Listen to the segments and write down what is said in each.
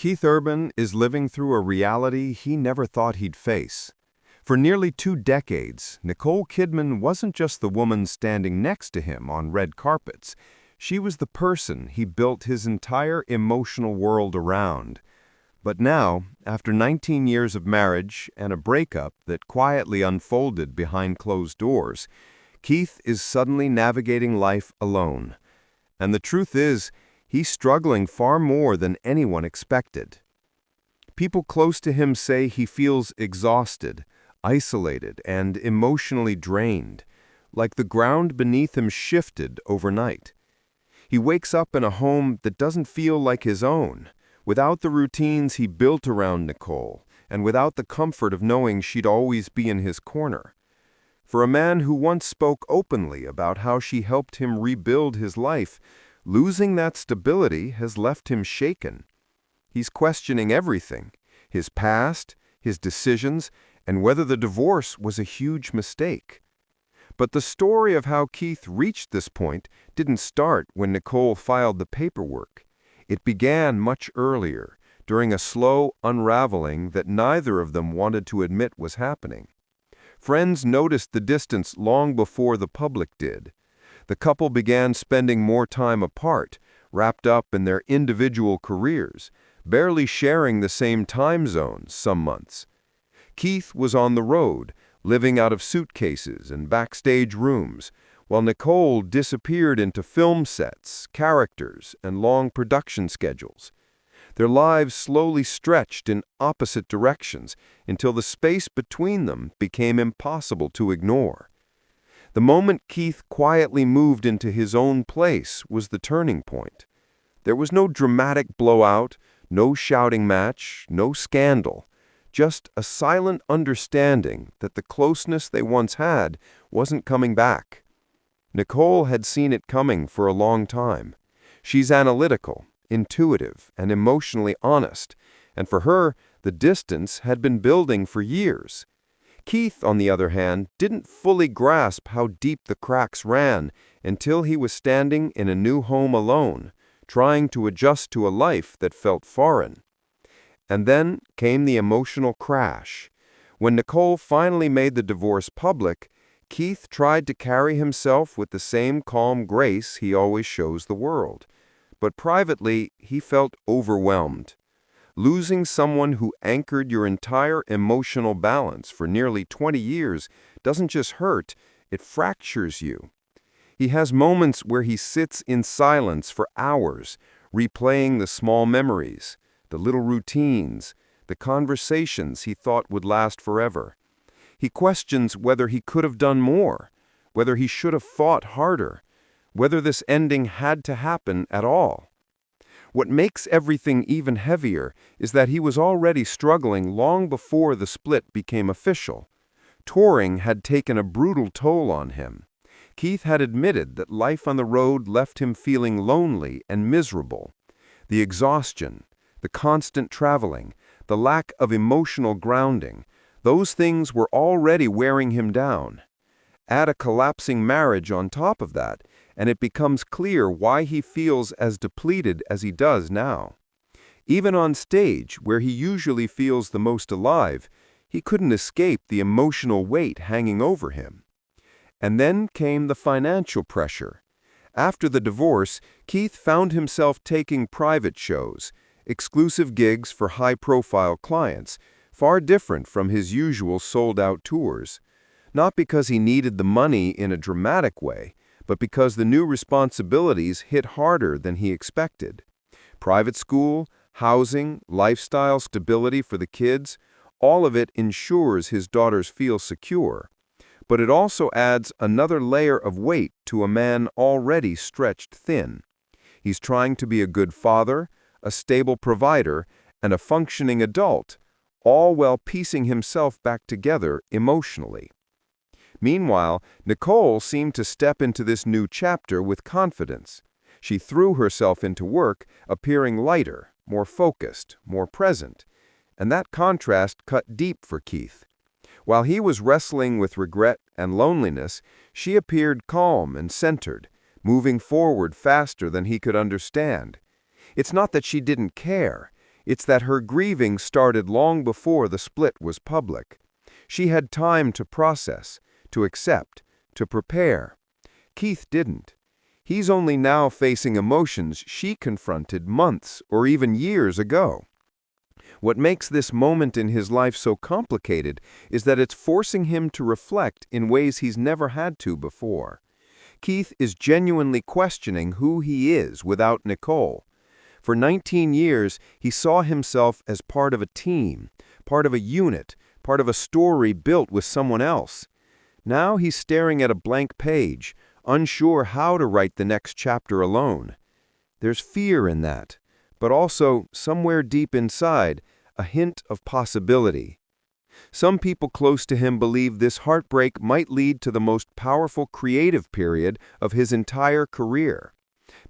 Keith Urban is living through a reality he never thought he'd face. For nearly 2 decades, Nicole Kidman wasn't just the woman standing next to him on red carpets. She was the person he built his entire emotional world around. But now, after 19 years of marriage and a breakup that quietly unfolded behind closed doors, Keith is suddenly navigating life alone. And the truth is, he's struggling far more than anyone expected. People close to him say he feels exhausted, isolated, and emotionally drained, like the ground beneath him shifted overnight. He wakes up in a home that doesn't feel like his own, without the routines he built around Nicole, and without the comfort of knowing she'd always be in his corner. For a man who once spoke openly about how she helped him rebuild his life, losing that stability has left him shaken. He's questioning everything, his past, his decisions, and whether the divorce was a huge mistake. But the story of how Keith reached this point didn't start when Nicole filed the paperwork. It began much earlier, during a slow unraveling that neither of them wanted to admit was happening. Friends noticed the distance long before the public did. The couple began spending more time apart, wrapped up in their individual careers, barely sharing the same time zones some months. Keith was on the road, living out of suitcases and backstage rooms, while Nicole disappeared into film sets, characters, and long production schedules. Their lives slowly stretched in opposite directions until the space between them became impossible to ignore. The moment Keith quietly moved into his own place was the turning point. There was no dramatic blowout, no shouting match, no scandal, just a silent understanding that the closeness they once had wasn't coming back. Nicole had seen it coming for a long time. She's analytical, intuitive, and emotionally honest, and for her, the distance had been building for years. Keith, on the other hand, didn't fully grasp how deep the cracks ran until he was standing in a new home alone, trying to adjust to a life that felt foreign. And then came the emotional crash. When Nicole finally made the divorce public, Keith tried to carry himself with the same calm grace he always shows the world. But privately, he felt overwhelmed. Losing someone who anchored your entire emotional balance for nearly 20 years doesn't just hurt, it fractures you. He has moments where he sits in silence for hours, replaying the small memories, the little routines, the conversations he thought would last forever. He questions whether he could have done more, whether he should have fought harder, whether this ending had to happen at all. What makes everything even heavier is that he was already struggling long before the split became official. Touring had taken a brutal toll on him. Keith had admitted that life on the road left him feeling lonely and miserable. The exhaustion, the constant traveling, the lack of emotional grounding, those things were already wearing him down. Add a collapsing marriage on top of that, and it becomes clear why he feels as depleted as he does now. Even on stage, where he usually feels the most alive, he couldn't escape the emotional weight hanging over him. And then came the financial pressure. After the divorce, Keith found himself taking private shows, exclusive gigs for high-profile clients, far different from his usual sold-out tours. Not because he needed the money in a dramatic way, but because the new responsibilities hit harder than he expected. Private school, housing, lifestyle stability for the kids, all of it ensures his daughters feel secure. But it also adds another layer of weight to a man already stretched thin. He's trying to be a good father, a stable provider, and a functioning adult, all while piecing himself back together emotionally. Meanwhile, Nicole seemed to step into this new chapter with confidence. She threw herself into work, appearing lighter, more focused, more present. And that contrast cut deep for Keith. While he was wrestling with regret and loneliness, she appeared calm and centered, moving forward faster than he could understand. It's not that she didn't care. It's that her grieving started long before the split was public. She had time to process, to accept, to prepare. Keith didn't. He's only now facing emotions she confronted months or even years ago. What makes this moment in his life so complicated is that it's forcing him to reflect in ways he's never had to before. Keith is genuinely questioning who he is without Nicole. For 19 years, he saw himself as part of a team, part of a unit, part of a story built with someone else. Now he's staring at a blank page, unsure how to write the next chapter alone. There's fear in that, but also, somewhere deep inside, a hint of possibility. Some people close to him believe this heartbreak might lead to the most powerful creative period of his entire career.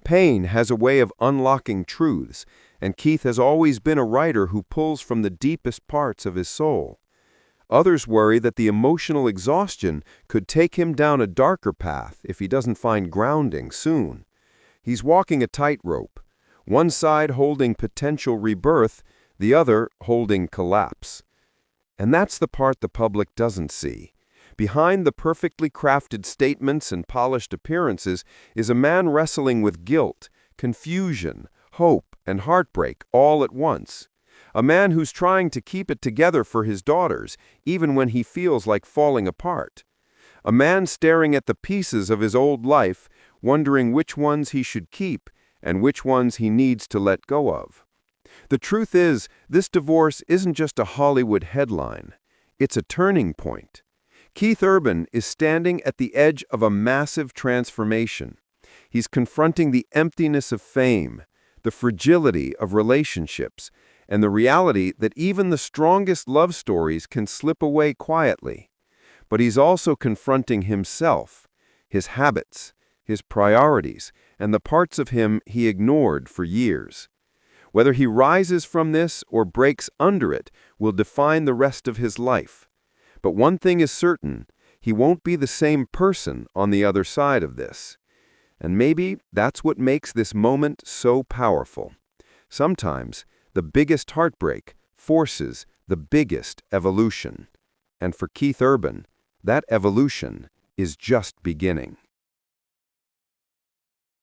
Pain has a way of unlocking truths, and Keith has always been a writer who pulls from the deepest parts of his soul. Others worry that the emotional exhaustion could take him down a darker path if he doesn't find grounding soon. He's walking a tightrope, one side holding potential rebirth, the other holding collapse. And that's the part the public doesn't see. Behind the perfectly crafted statements and polished appearances is a man wrestling with guilt, confusion, hope, and heartbreak all at once. A man who's trying to keep it together for his daughters, even when he feels like falling apart. A man staring at the pieces of his old life, wondering which ones he should keep and which ones he needs to let go of. The truth is, this divorce isn't just a Hollywood headline. It's a turning point. Keith Urban is standing at the edge of a massive transformation. He's confronting the emptiness of fame, the fragility of relationships, and the reality that even the strongest love stories can slip away quietly. But he's also confronting himself, his habits, his priorities, and the parts of him he ignored for years. Whether he rises from this or breaks under it will define the rest of his life. But one thing is certain, he won't be the same person on the other side of this. And maybe that's what makes this moment so powerful. Sometimes, the biggest heartbreak forces the biggest evolution. And for Keith Urban, that evolution is just beginning.